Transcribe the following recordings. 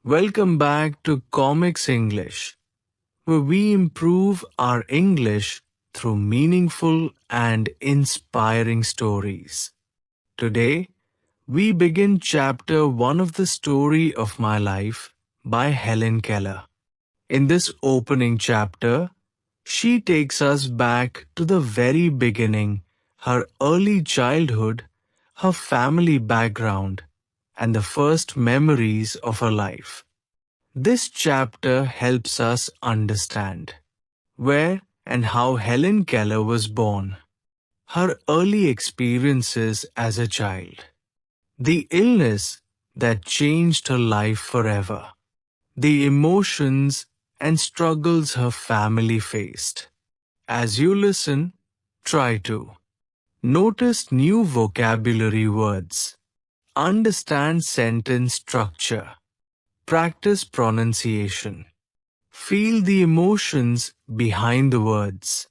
Welcome back to Comics English, where we improve our English through meaningful and inspiring stories. Today, we begin chapter 1 of the story of my life by Helen Keller. In this opening chapter, she takes us back to the very beginning, her early childhood, her family background, and the first memories of her life. This chapter helps us understand where and how Helen Keller was born, her early experiences as a child, the illness that changed her life forever, the emotions and struggles her family faced. As you listen, try to notice new vocabulary words, understand sentence structure, practice pronunciation, feel the emotions behind the words.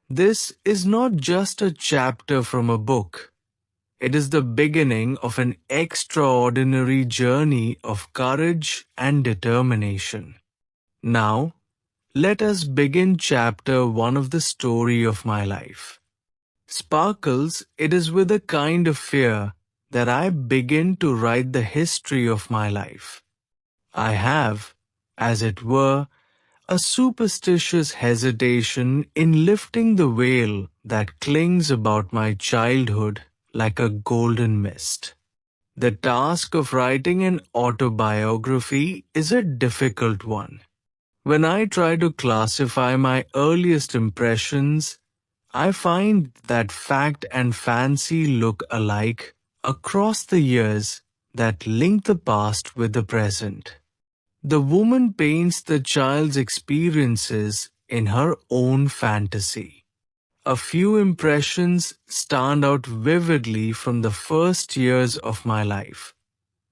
This is not just a chapter from a book. It is the beginning of an extraordinary journey of courage and determination. Now, let us begin chapter 1 of the story of my life. Sparkles, it is with a kind of fear that I begin to write the history of my life. I have, as it were, a superstitious hesitation in lifting the veil that clings about my childhood like a golden mist. The task of writing an autobiography is a difficult one. When I try to classify my earliest impressions, I find that fact and fancy look alike across the years that link the past with the present. The woman paints the child's experiences in her own fantasy. A few impressions stand out vividly from the first years of my life,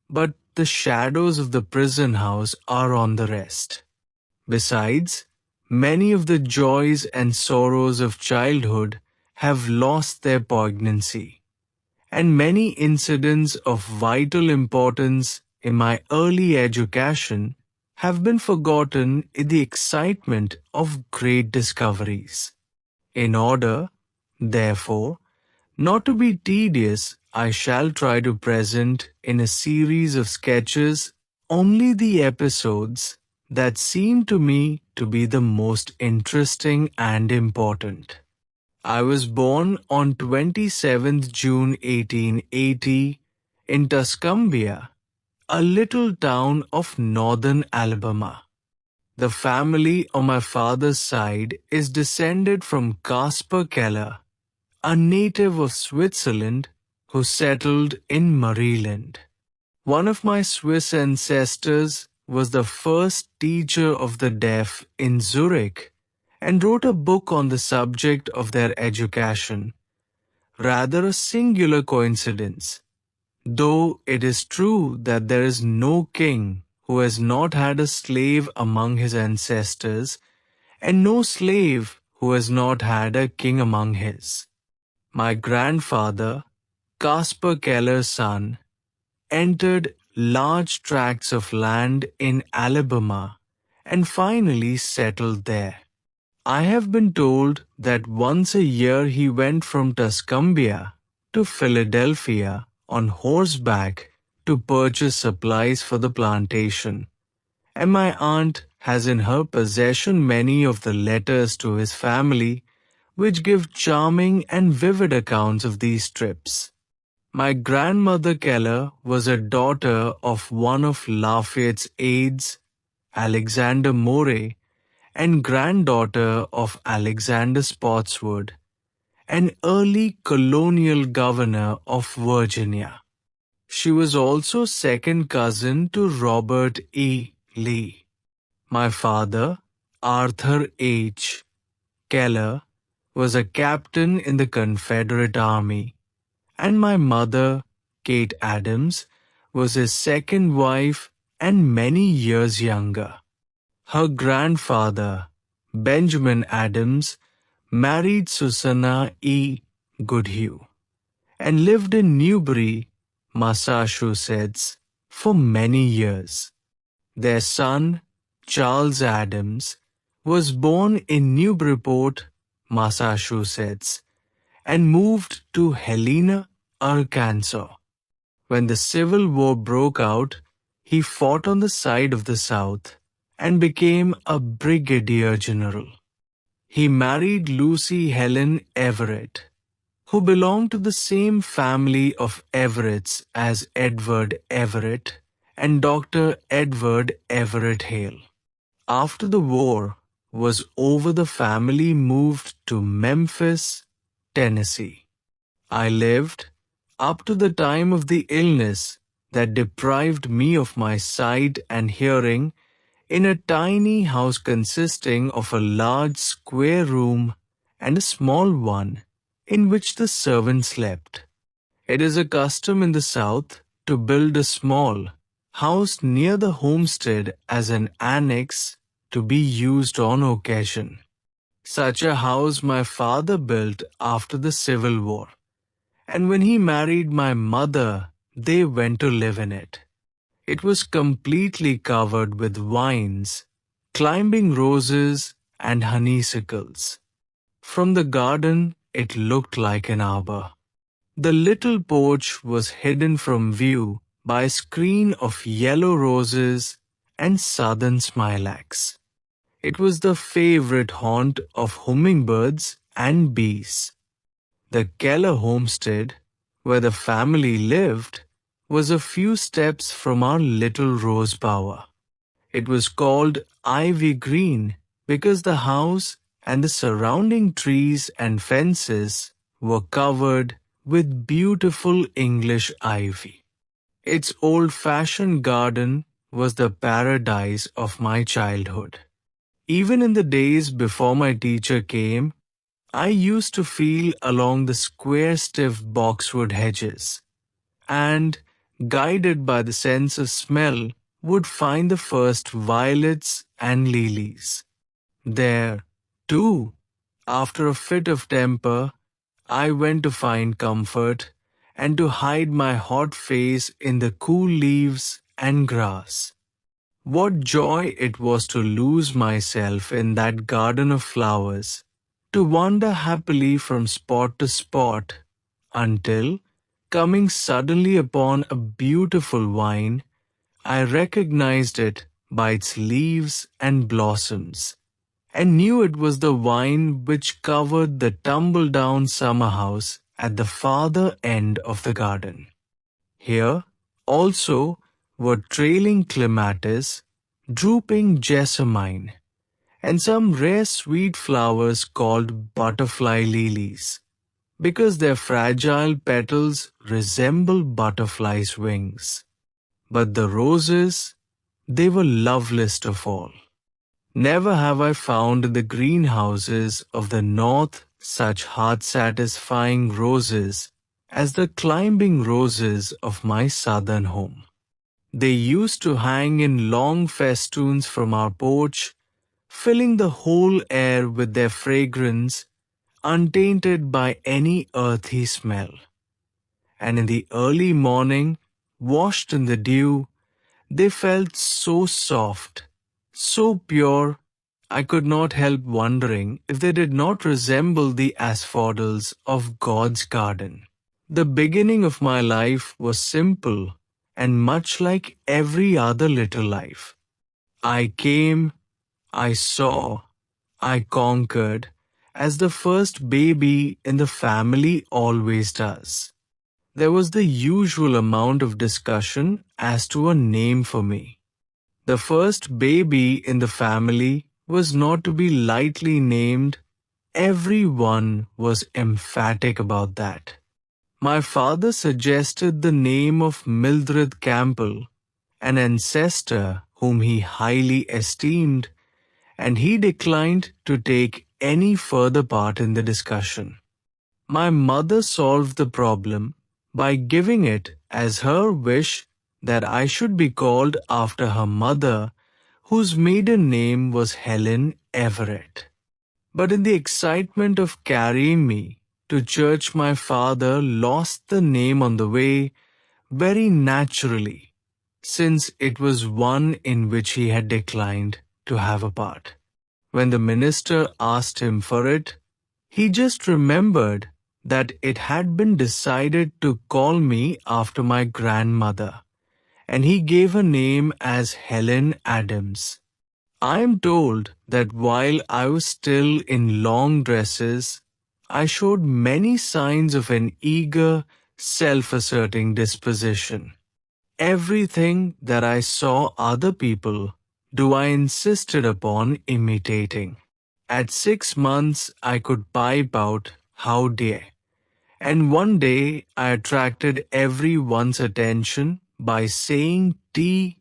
but the shadows of the prison house are on the rest. Besides, many of the joys and sorrows of childhood have lost their poignancy, and many incidents of vital importance in my early education have been forgotten in the excitement of great discoveries. In order, therefore, not to be tedious, I shall try to present in a series of sketches only the episodes that seem to me to be the most interesting and important. I was born on 27th June 1880 in Tuscumbia, a little town of northern Alabama. The family on my father's side is descended from Caspar Keller, a native of Switzerland who settled in Maryland. One of my Swiss ancestors was the first teacher of the deaf in Zurich and wrote a book on the subject of their education. Rather a singular coincidence, though it is true that there is no king who has not had a slave among his ancestors, and no slave who has not had a king among his. My grandfather, Caspar Keller's son, entered large tracts of land in Alabama and finally settled there. I have been told that once a year he went from Tuscumbia to Philadelphia on horseback to purchase supplies for the plantation, and my aunt has in her possession many of the letters to his family which give charming and vivid accounts of these trips. My grandmother Keller was a daughter of one of Lafayette's aides, Alexander Morey, and granddaughter of Alexander Spotswood, an early colonial governor of Virginia. She was also second cousin to Robert E. Lee. My father, Arthur H. Keller, was a captain in the Confederate Army, and my mother, Kate Adams, was his second wife and many years younger. Her grandfather, Benjamin Adams, married Susanna E. Goodhue and lived in Newbury, Massachusetts, for many years. Their son, Charles Adams, was born in Newburyport, Massachusetts, and moved to Helena, Arkansas. When the Civil War broke out, he fought on the side of the South and became a brigadier general. He married Lucy Helen Everett, who belonged to the same family of Everetts as Edward Everett and Dr. Edward Everett Hale. After the war was over, the family moved to Memphis, Tennessee. I lived, up to the time of the illness that deprived me of my sight and hearing, in a tiny house consisting of a large square room and a small one in which the servants slept. It is a custom in the South to build a small house near the homestead as an annex to be used on occasion. Such a house my father built after the Civil War, and when he married my mother, they went to live in it. It was completely covered with vines, climbing roses, and honeysuckles. From the garden, it looked like an arbor. The little porch was hidden from view by a screen of yellow roses and southern smilax. It was the favorite haunt of hummingbirds and bees. The Keller homestead, where the family lived, was a few steps from our little rose bower. It was called Ivy Green because the house and the surrounding trees and fences were covered with beautiful English ivy. Its old-fashioned garden was the paradise of my childhood. Even in the days before my teacher came, I used to feel along the square stiff boxwood hedges, and, guided by the sense of smell, would find the first violets and lilies. There, too, after a fit of temper, I went to find comfort and to hide my hot face in the cool leaves and grass. What joy it was to lose myself in that garden of flowers, to wander happily from spot to spot, until, coming suddenly upon a beautiful vine, I recognized it by its leaves and blossoms, and knew it was the vine which covered the tumble-down summer house at the farther end of the garden. Here, also, were trailing clematis, drooping jessamine, and some rare sweet flowers called butterfly lilies, because their fragile petals resemble butterflies' wings. But the roses, they were loveliest of all. Never have I found in the greenhouses of the north such heart-satisfying roses as the climbing roses of my southern home. They used to hang in long festoons from our porch, filling the whole air with their fragrance, untainted by any earthy smell. And in the early morning, washed in the dew, they felt so soft, so pure, I could not help wondering if they did not resemble the asphodels of God's garden. The beginning of my life was simple and much like every other little life. I came, I saw, I conquered, as the first baby in the family always does. There was the usual amount of discussion as to a name for me. The first baby in the family was not to be lightly named. Everyone was emphatic about that. My father suggested the name of Mildred Campbell, an ancestor whom he highly esteemed, and he declined to take any further part in the discussion. My mother solved the problem by giving it as her wish that I should be called after her mother, whose maiden name was Helen Everett. But in the excitement of carrying me to church, my father lost the name on the way very naturally, since it was one in which he had declined to have a part. When the minister asked him for it, he just remembered that it had been decided to call me after my grandmother, and he gave her name as Helen Adams. I am told that while I was still in long dresses, I showed many signs of an eager, self-asserting disposition. Everything that I saw other people do I insisted upon imitating. At 6 months I could pipe out "How dear," and one day I attracted everyone's attention by saying tea,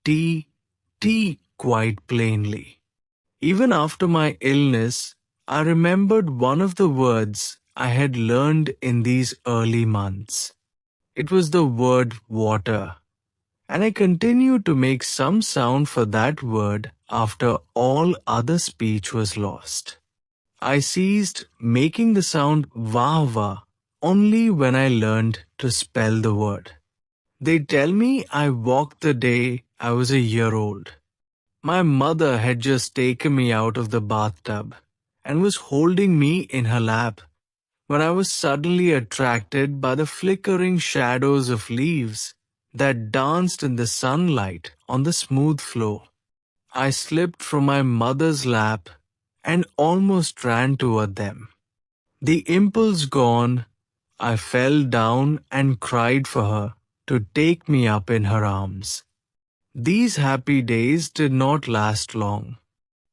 tea, tea quite plainly. Even after my illness, I remembered one of the words I had learned in these early months. It was the word water, and I continued to make some sound for that word after all other speech was lost. I ceased making the sound "wah-wah" only when I learned to spell the word. They tell me I walked the day I was a year old. My mother had just taken me out of the bathtub and was holding me in her lap when I was suddenly attracted by the flickering shadows of leaves that danced in the sunlight on the smooth floor. I slipped from my mother's lap and almost ran toward them. The impulse gone, I fell down and cried for her to take me up in her arms. These happy days did not last long.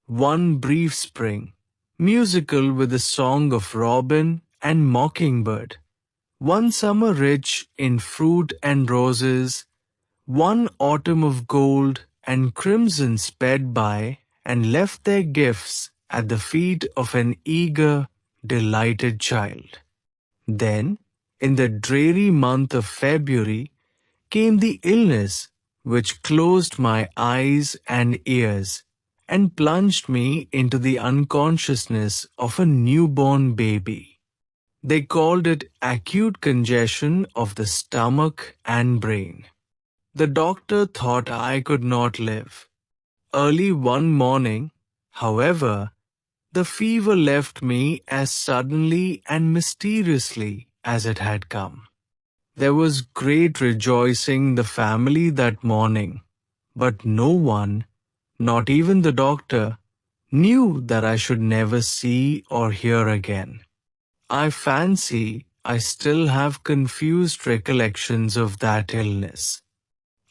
One brief spring, musical with the song of robin and mockingbird, one summer rich in fruit and roses, one autumn of gold and crimson sped by and left their gifts at the feet of an eager, delighted child. Then, in the dreary month of February, came the illness which closed my eyes and ears and plunged me into the unconsciousness of a newborn baby. They called it acute congestion of the stomach and brain. The doctor thought I could not live. Early one morning, however, the fever left me as suddenly and mysteriously as it had come. There was great rejoicing in the family that morning, but no one, not even the doctor, knew that I should never see or hear again. I fancy I still have confused recollections of that illness.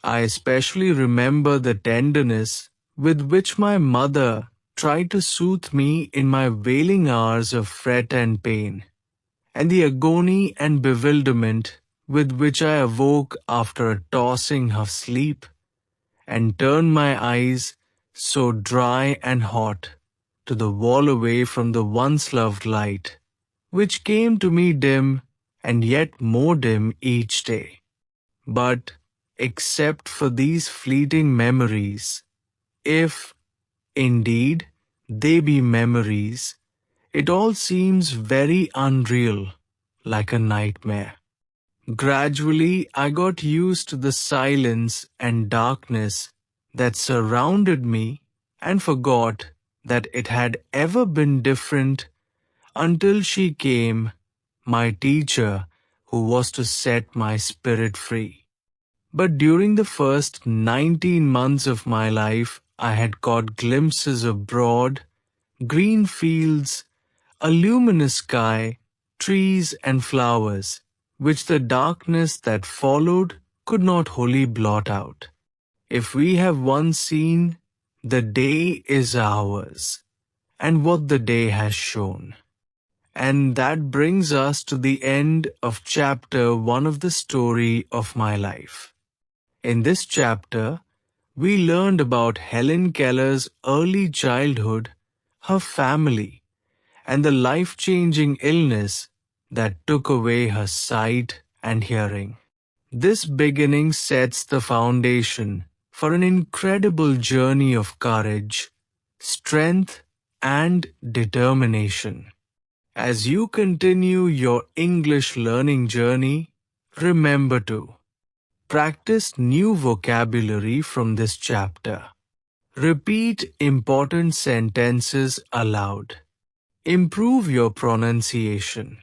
I especially remember the tenderness with which my mother tried to soothe me in my wailing hours of fret and pain, and the agony and bewilderment with which I awoke after a tossing of sleep, and turned my eyes, so dry and hot, to the wall away from the once loved light, which came to me dim and yet more dim each day. But, except for these fleeting memories, if, indeed, they be memories, it all seems very unreal, like a nightmare. Gradually, I got used to the silence and darkness that surrounded me and forgot that it had ever been different until she came, my teacher, who was to set my spirit free. But during the first 19 months of my life, I had caught glimpses of broad, green fields, a luminous sky, trees and flowers, which the darkness that followed could not wholly blot out. If we have once seen, the day is ours, and what the day has shown. And that brings us to the end of chapter 1 of the story of my life. In this chapter, we learned about Helen Keller's early childhood, her family, and the life-changing illness that took away her sight and hearing. This beginning sets the foundation for an incredible journey of courage, strength, and determination. As you continue your English learning journey, remember to Practice new vocabulary from this chapter. Repeat important sentences aloud. Improve your pronunciation.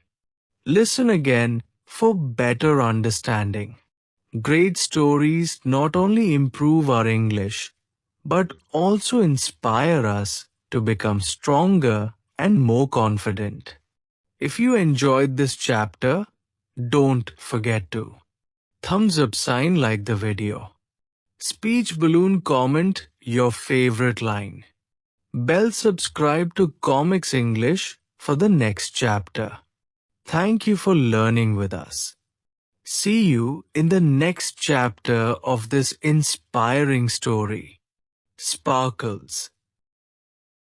Listen again for better understanding. Great stories not only improve our English, but also inspire us to become stronger and more confident. If you enjoyed this chapter, don't forget to thumbs up sign like the video. Speech balloon comment your favorite line. Bell subscribe to Comics English for the next chapter. Thank you for learning with us. See you in the next chapter of this inspiring story. Sparkles.